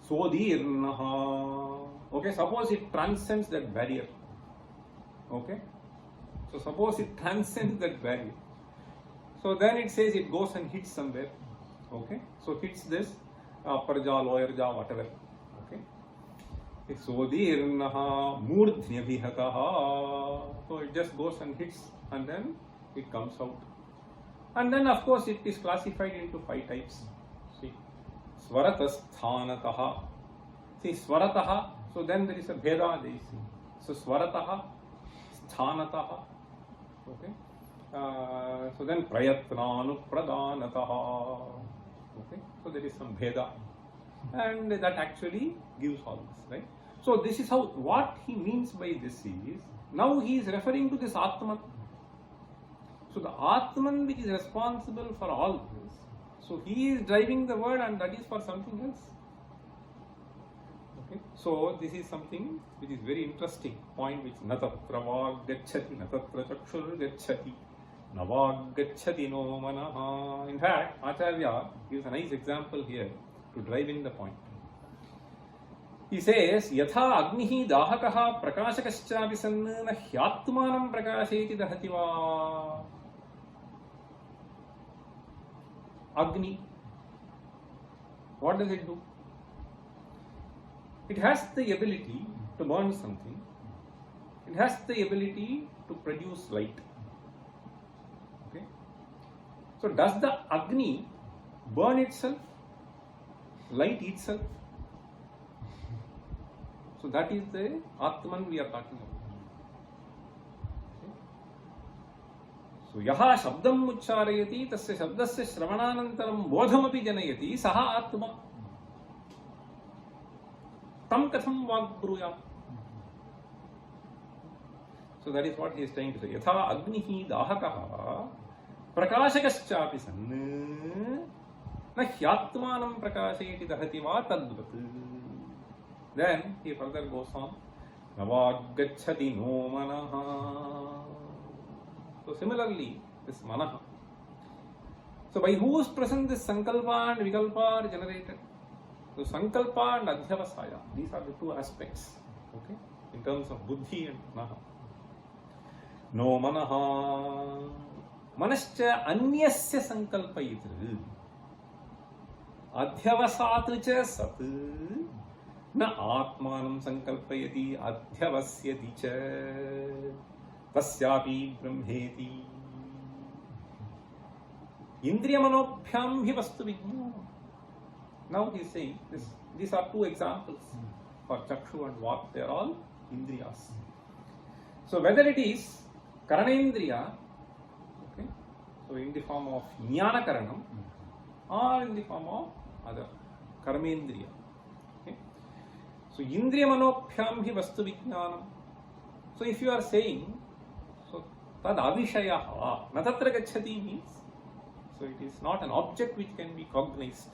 sodirnaha. Okay, suppose it transcends that barrier. Okay, so suppose it transcends that barrier. So then it says it goes and hits somewhere. Okay, so hits this upper jaw, lower jaw, whatever. Okay, Sodirnaha murdhyabhihataha. So it just goes and hits and then it comes out. And then of course it is classified into 5 types. See, Swaratasthanataha. See, Swarataha, so then there is a Bheda they see. So Swarataha, Sthanataha. Okay. So then Prayatnanupradanataha. Okay. So there is some Bheda. And that actually gives all this, right? So this is how, what he means by this is, now he is referring to this Atman. So the Atman which is responsible for all this, so he is driving the word and that is for something else. Okay, so this is something which is very interesting point, which natatra vag gacchati, natatra chakshur gacchati, navag gacchati no manaha. In fact, Acharya gives a nice example here to drive in the point. He says, Yatha agnihi dahakaha prakashakaschapi sanna na hyatmanam prakasheti dahati va. Agni, what does it do? It has the ability to burn something. It has the ability to produce light. Okay. So does the Agni burn itself? Light itself? So that is the Atman we are talking about. Okay. So yaha shabdam ucharayati tasya shabdasya shravananantaram bodhamapi janayati saha Atma. Tam katham vagbruyat. So that is what he is trying to say. Yatha agnihi dahakaha prakashakaschapi sanna na hyatmanam prakashayati dahati va tadvat. Then he further goes on. Navaggachati no manaha. So similarly, this manaha. So by whose presence this sankalpa and vikalpa are generated? So sankalpa and adhyavasaya, these are the 2 aspects, okay, in terms of buddhi and manaha. No manaha. Manascha anyasya sankalpayitru. Adhyavasatru cha sat. Na atmanam sankalpayati adhyavasyati cha. Tasyapi brahmeti. Indriyamanobhyam hi vastu vijnana. Now he is saying, these are 2 examples for Chakshu and Vak, they are all Indriyas. So whether it is Karanendriya, okay, so in the form of Jnana Karanam, or in the form of other Karmendriya. Okay. So Indriyamanobhyam hi vastu vijnanam. So if you are saying, so tad avishayaha, natatra gacchati means, so it is not an object which can be cognized.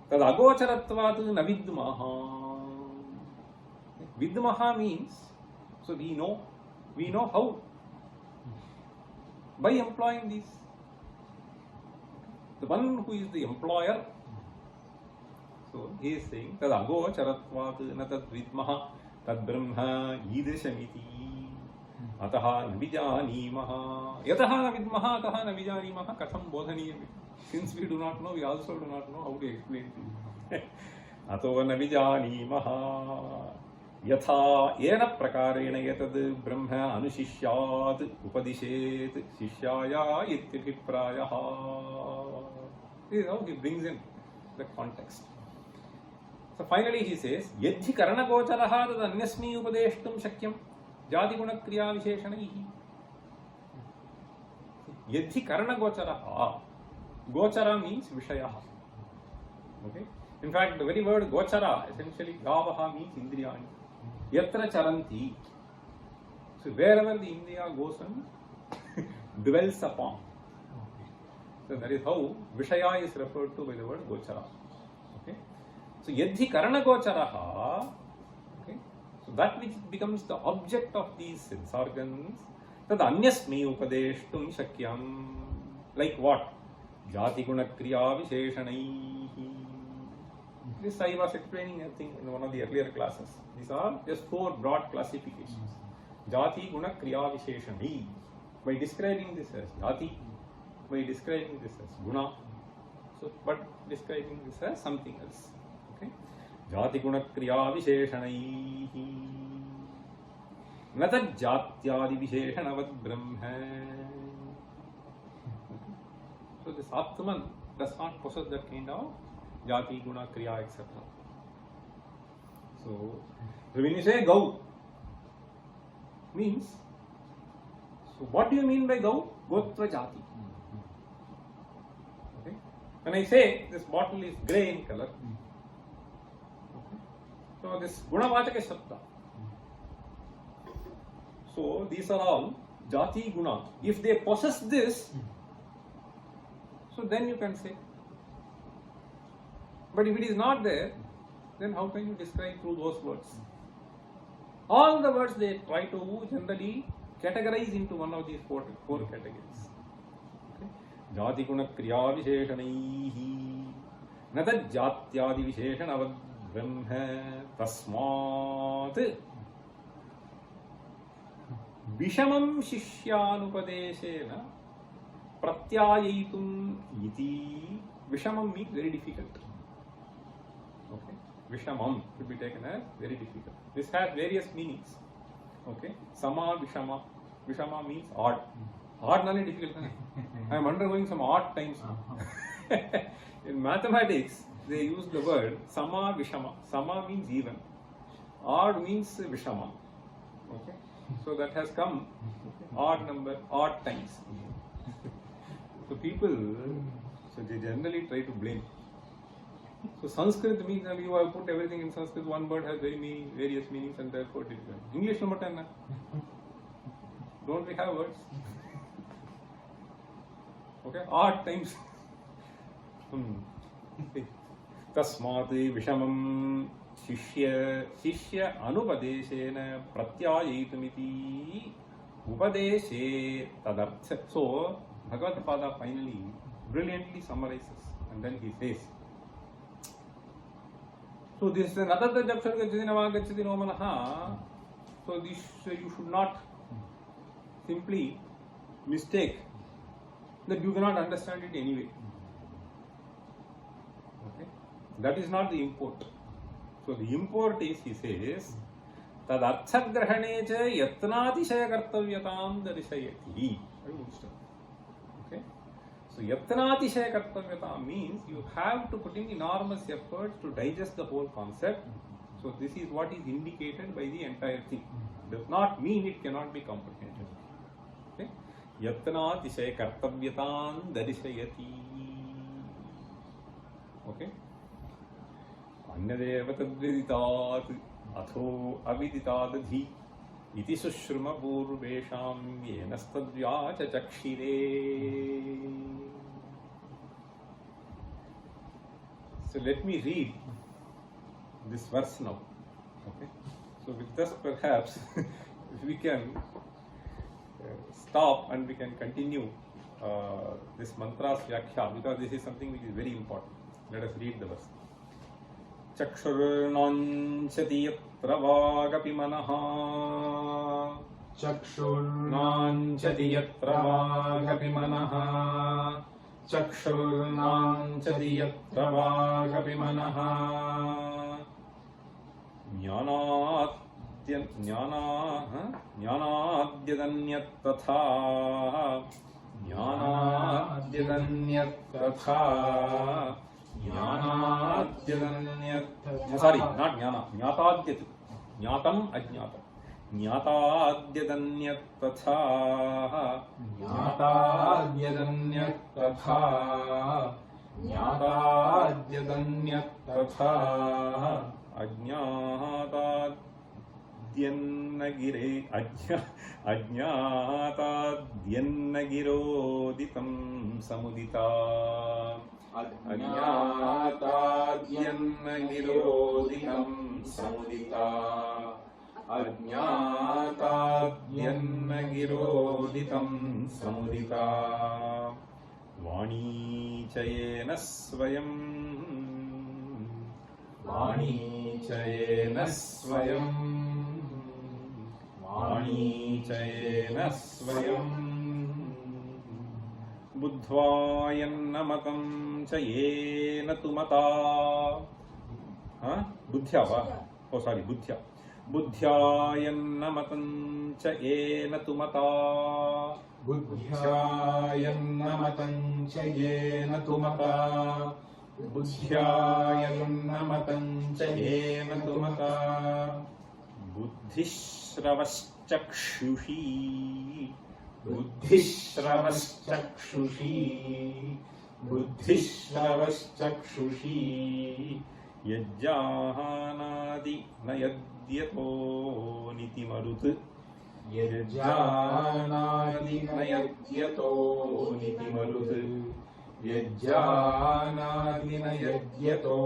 Tad agocharatvat navidmaha. Vidmaha means, so we know how, by employing this. The one who is the employer, so he is saying, tad agocharatvat na tad vidmaha tad brahma idrishamiti ataha navijanīmaha. Yataha navidmaha ataha navijanīmaha katham bodhaniyam. Since we do not know, we also do not know how to explain it. Ato navijanīmaha yatha ena prakarena yatad brahma anushishyat upadishet shishyaya ityabhiprayaha. This is how he brings in the context. So finally he says, yadhi karana gocharaha tad anyasmi upadeshtum shakyam jati guna kriya visheshanaihi. Yadhi karana gocharaha. Gochara means Vishayaha. Okay? In fact, the very word Gochara, essentially Gavaha means Indriyani. Yatra Charanti. So wherever the Indriya goes and dwells upon. So that is how Vishaya is referred to by the word Gochara. Okay? So Yadhi Karana Gocharaha. Okay? So that which becomes the object of these sense organs, tad anyasmi upadeshtum shakyam. Like what? Jati guna kriya visheshanaihi. This I was explaining, I think, in one of the earlier classes. These are just 4 broad classifications. Jati guna kriya visheshanaihi. By describing this as jati, by describing this as guna, so but describing this as something else. Okay. जातिगुणक्रियाविशेषणैः न तज्जात्यादिविशेषणवद् ब्रह्म. So this Atman does not possess that kind of jati, guna, kriya, etc. So when you say Gau means, so what do you mean by Gau? Gotra jati. Okay. When I say this bottle is grey in color, okay. So this gunavachaka shabda. So these are all jati guna. If they possess this, so then you can say. But if it is not there, then how can you describe through those words? All the words they try to generally categorize into one of these four categories. Okay? Jati guna kriya visheshanaihi na tad jatyadi visheshanavad brahma tasmat vishamam shishyanupadeshena pratyayitum iti. Vishamam means very difficult. Okay, vishamam should be taken as very difficult. This has various meanings. Okay, sama vishama. Vishama means odd. Odd nani difficult. I am undergoing some odd times. In mathematics, they use the word sama vishama. Sama means even. Odd means vishama. Okay, so that has come odd number, odd times. So people, so they generally try to blame. So Sanskrit means that you have put everything in Sanskrit. One word has various meanings and therefore different. English no matter na. Don't we have words? Okay, odd times. Tasmat vishamam shishya anupadeshena pratyayitumiti upadeshe tadartha. So Bhagavad-pada finally brilliantly summarizes and then he says, so this is another Jakshar Gacchati Navagacchati no Manaha. So this you should not simply mistake that you cannot understand it anyway. Okay? That is not the import. So the import is, he says, tad arthagrahane cha yatnatishaya kartavyatam darishayati. Very good stuff. Okay? So yatnatishaya kartavyata means you have to put in enormous efforts to digest the whole concept. So this is what is indicated by the entire thing. Does not mean it cannot be comprehended. Okay? Yatnatishaya kartavyatam darishayati. Okay? Anyadeva tadviditat atho aviditadadhi iti sushruma purvesham yenastadvyacha chakshire. So let me read this verse now. Okay. So with this perhaps we can stop and we can continue this mantra's vyakhya, because this is something which is very important. Let us read the verse. Chakshurnanchati yatra vagapi manaha. Chakshurnanchati yatra vagapi manaha. Chakshurnanchati yatra vagapi manaha. Jnanadyadanyat tatha. Sorry, not jnana. Jnatadyat. Jnatam ajnata. Jnatadyadanyat tatha. Jnatadyadanyat tatha. Jnatadyadanyat tatha. Ajnatadyannagiroditam samudita. Ajnatadyannagiroditam samudita. Ajnatadyannagiroditam samudita. Vani chayena swayam. Vani chayena swayam. Vani chayena swayam. Buddhvayannamatam chayena tumata. बुद्ध्या वा ओ सारी बुद्ध्या बुद्ध्यायन्नमतं च येन तु मता बुद्ध्यायन्नमतं च येन तु मता बुद्ध्यायन्नमतं च येन तु मता बुद्धिश्रवश्चक्षुषी बुद्धिश्रवश्चक्षुषी बुद्धिश्रवश्चक्षुषी यज्जानादि न यद्यतो नितिमरुत् यज्जानादि न यद्यतो नितिमरुत् यज्जानादि न यद्यतो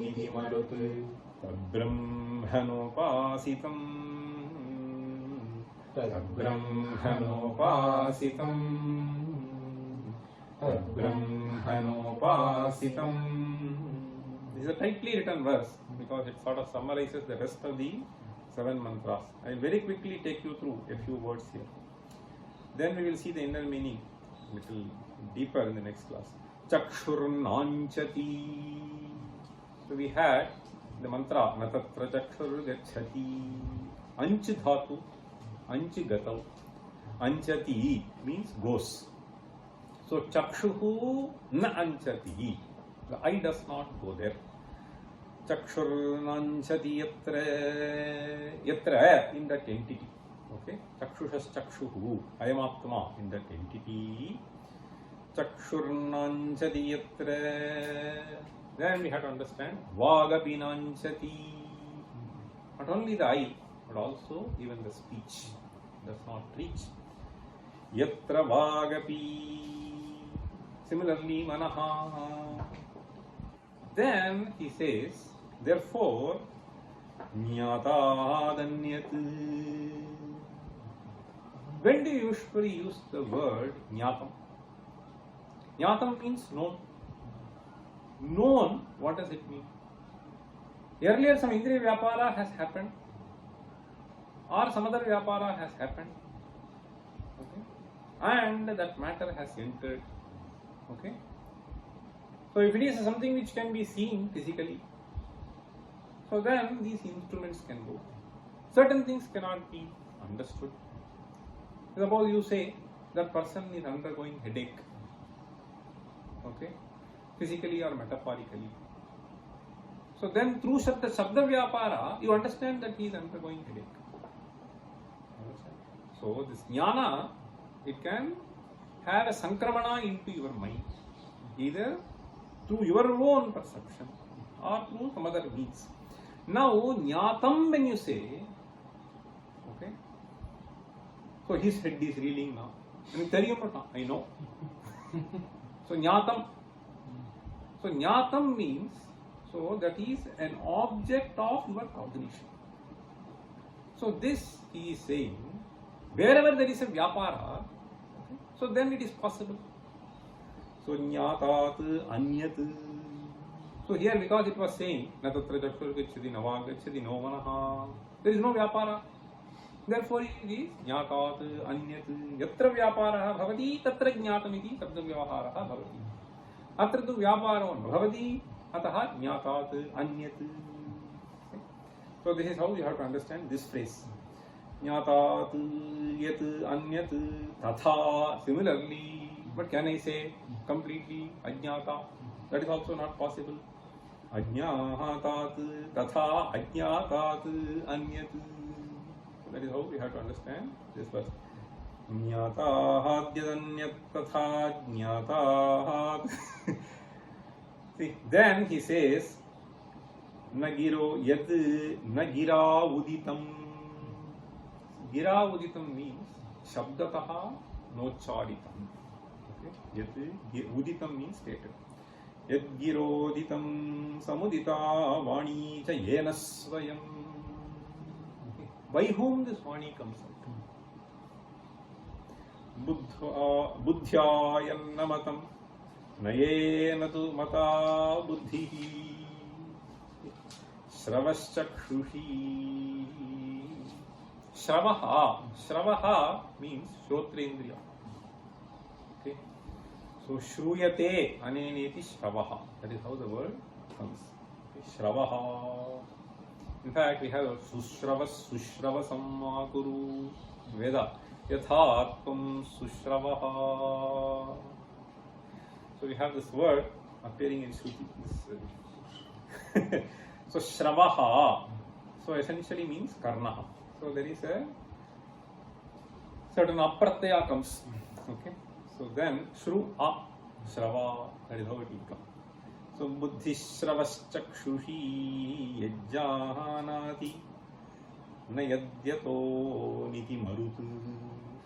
नितिमरुत् तद्ब्रह्मणोपासितम् तद्ब्रह्मणोपासितम् तद्ब्रह्मणोपासितम्. This is a tightly written verse because it sort of summarizes the rest of the 7 mantras. I will very quickly take you through a few words here. Then we will see the inner meaning a little deeper in the next class. Chakshurnanchati. So we had the mantra Natatra Chakshur Gachati. Anch dhatu, Anch gatau. Anchati means goes. So Chakshuhu na anchati. The eye does not go there. Chakshurnanchati yatra in that entity. Okay. Chakshushas chakshuhu. I am Atma in that entity. Chakshurnanchati yatra. Then we have to understand Vagapinanchati. Not only the eye, but also even the speech does not reach. Yatra Vagapi. Similarly, Manaha. Then he says, therefore, Jnatadanyat. When do you usually use the word Jnatam? Jnatam means known. Known, what does it mean? Earlier some Indriya Vyapara has happened, or some other Vyapara has happened, okay? And that matter has entered, okay? So if it is something which can be seen physically, so then these instruments can go. Certain things cannot be understood. Suppose you say that person is undergoing headache, okay, physically or metaphorically. So then through Shabda Vyapara, you understand that he is undergoing headache. Understand? So this jnana, it can have a sankramana into your mind, either through your own perception or through some other means. Now, jnatam when you say, okay, so his head is reeling now. I know. So jnatam. So jnatam means, so that is an object of your cognition. So this he is saying, wherever there is a vyapara, okay, so then it is possible. So jnatat anyat. So here because it was saying natatra chakshur gacchati nava gacchati no manaha, there is no vyapara. Therefore it is jnatat anyat. Yatra vyaparaha bhavati tatra jnatam iti sabda vyavaharaha bhavati. Atra tu vyaparo bhavati ataha jnatat anyat. So this is how you have to understand this phrase. Jnatat yat anyat tatha. Similarly, what can I say? Completely ajnata. That is also not possible. Ajnatat tatha ajnatat anyat. So that is how we have to understand this verse. Jnatahadyadanyat tatha jnatahat. See, then he says, Nagiro yad nagira uditam. Gira uditam means shabdataha nochaditam. Yat uditam means stated. Yad giroditam samudita vani cha yena swayam. By whom this vani comes out? Buddhyayannamatam nayena tu mata buddhihi shravaschakshushi. Shravaha means shrotrendriya. Okay. So, shruyate aneneti shravaha. That is how the word comes. Shravaha. In fact, we have Sushrava Sammakuru Veda. Yathatvam Sushravaha. So we have this word appearing in Shruti. So Shravaha. So essentially means Karna. So there is a certain apratyaya comes. Okay. So then Shru A Shrava, that is how it will come. So Buddhi Shravaschakshushi Yajjanati Nayadyato Niti Marutu.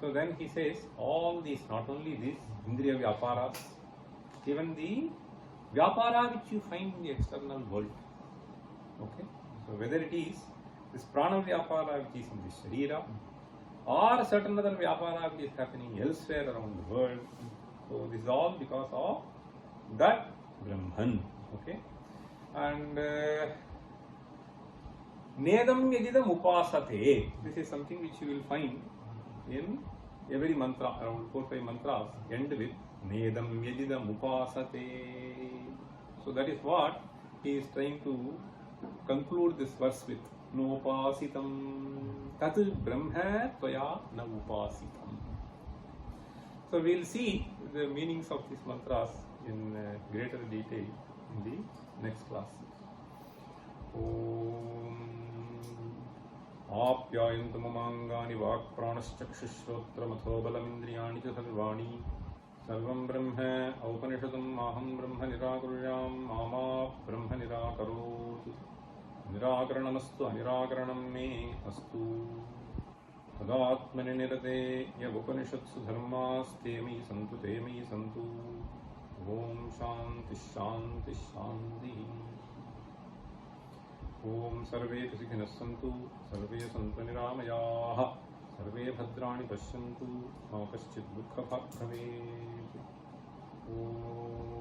So then he says all these, not only this, Indriya Vyaparas, even the Vyapara which you find in the external world. Okay. So whether it is this Prana Vyapara which is in the Sharira, or certain other Vyapara which is happening elsewhere around the world. So this is all because of that Brahman. Okay. And Nedam Yadidam Upasate. This is something which you will find in every mantra, around 4-5 mantras end with Nedam Yadidam Upasate. So that is what he is trying to conclude this verse with. Nopasitam tat brahma tvaya na upasitam. So we will see the meanings of these mantras in greater detail in the next class. Om Apyayantu mamangani vak pranaschakshushrotra matho balamindriyani cha sarvani sarvam brahma aupanishadam aham brahma nirakuryam mama brahma nirakarot निराकरणमस्तु अनिराकरणं मे अस्तु तदात्मनि निरते यवुपनिषत्सु धर्मास्ते मयि सन्तु ओम शांति शांति शांति ओम सर्वे सुखिनः सन्तु सर्वे सन्तु निरामयाः सर्वे भद्राणि पश्यन्तु मा कश्चित् दुःखभाग् भवेत् ओम